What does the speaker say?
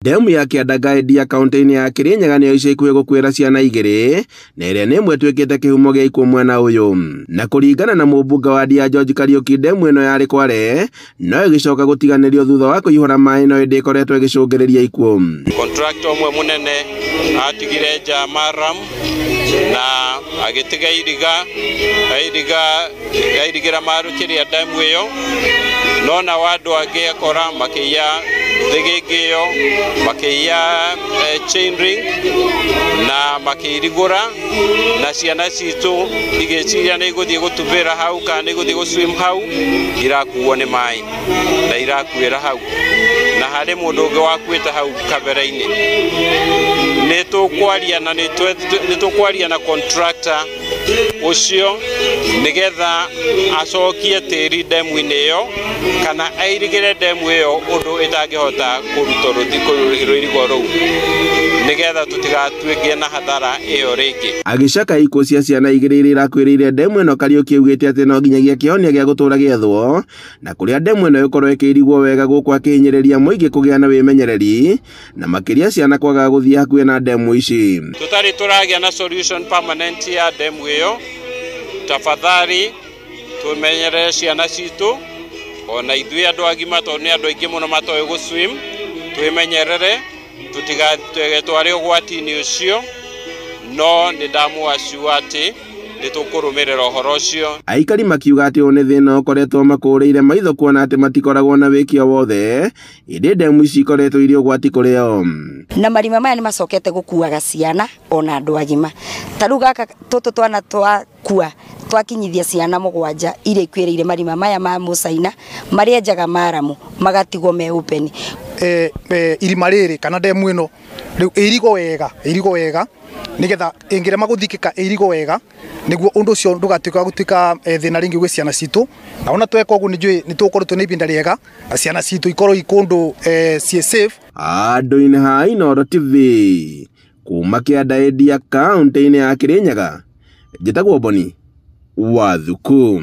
Demu ya Kiandagaedia kaunti-inĩ ya Kirinyaga nĩ ica ikuhĩ gũkuĩra ciana igĩrĩ na ĩrĩa nĩ ĩmwe ĩtuĩkĩte kĩhumo gĩa ikuũ mwena ũyũ. Na kũringana na mũmbunge wa Ndia George Kariuki, demu ĩno yarĩ Kwale no ĩgĩcoka gũtiganĩrio thutha wa kũihũra maĩ no ĩndĩ ĩkoretwo ĩgĩcũngĩrĩria ikuũ. Contractor ũmwe mũnene atigire nja Maram na agĩtiga iriga marũkĩria demu ĩyo, no na andũ angĩ akora makĩiya thigĩngĩyo, makĩiya chain ring na makĩirigũra, na ciana citũ igĩciria nĩ igũthiĩ gũtubĩra hau kana nĩ igũthiĩ gũswim hau, irakuo nĩ maĩ na irakuĩra hau, na harĩ mũndũ ũngĩ wakuĩte hau kabere-inĩ. Nĩtũkwaria na contractor ũcio nĩgetha acokie tĩri demu-inĩ ĩyo kana airigĩre demu ĩyo ũndũ ĩtangĩhota kũrutwo rũirigo rũu, nĩgetha tũtigatuĩke na hathara ĩyo rĩngĩ. Agĩcaka ikuũ cia ciana igĩrĩ iria irakuĩrĩire demu ĩno, Kariuki augĩte atĩ no nginyagia kĩhonia gĩa gũtũra gĩethwo na kũrĩa demu ĩno ĩkorwo ĩkĩirigwo wega, gũkũ akĩhinyĩrĩria mũingĩ kũgĩa na wĩmenyereri na makĩria ciana kwaga gũthiĩ hakuhĩ na demu ici. Tũtarĩ tũragĩa na solution permanent ya demu ĩyo, tafadhali tumenyerere ciana citũ, ona ithuĩ andũ agima tondũ nĩ andũ aingĩ mũno matoĩ gũswim, twĩmenyerere tũtigatware ũgwati-inĩ ũcio, no nĩ ndamũassure atĩ nĩtũkũrũmĩrĩra ũhoro ũcio. Aikari makiuga atĩ ũyũ nĩ thĩna ũkoretwo makũrĩire maitho, kuona atĩ matikoragwo na wĩkio wothe ĩndĩ demu ici ikoretwo irĩ ũgwati kũrĩ o. Na marima maya nĩ macokete gũkuaga ciana ona andũ agima. Ta rĩu gaka tũtũ twana twakua twakinyithia ciana 7 iria ikuĩrĩire marima maya ma Mũcaina marĩa enjaga Maramu magatigwo me open. Irima rĩrĩ kana demu ĩno rĩu ĩirigwo wega nĩgetha ĩngĩrema gũthikĩka ĩirigwo wega, nĩguo ũndũ ũcio ndũgatuĩka thĩna rĩngĩ gwĩ ciana citũ, na ona tweka ũguo nĩ tũgũkorwo twĩna ibinda rĩega na ciana citũ ikorwo ikũndũ ciĩ safe. Handũ-inĩ ha Inooro TV kuma Kiandagaedia kaunti-inĩ ya Kirinyaga, njĩtagwo Boni Wathuku.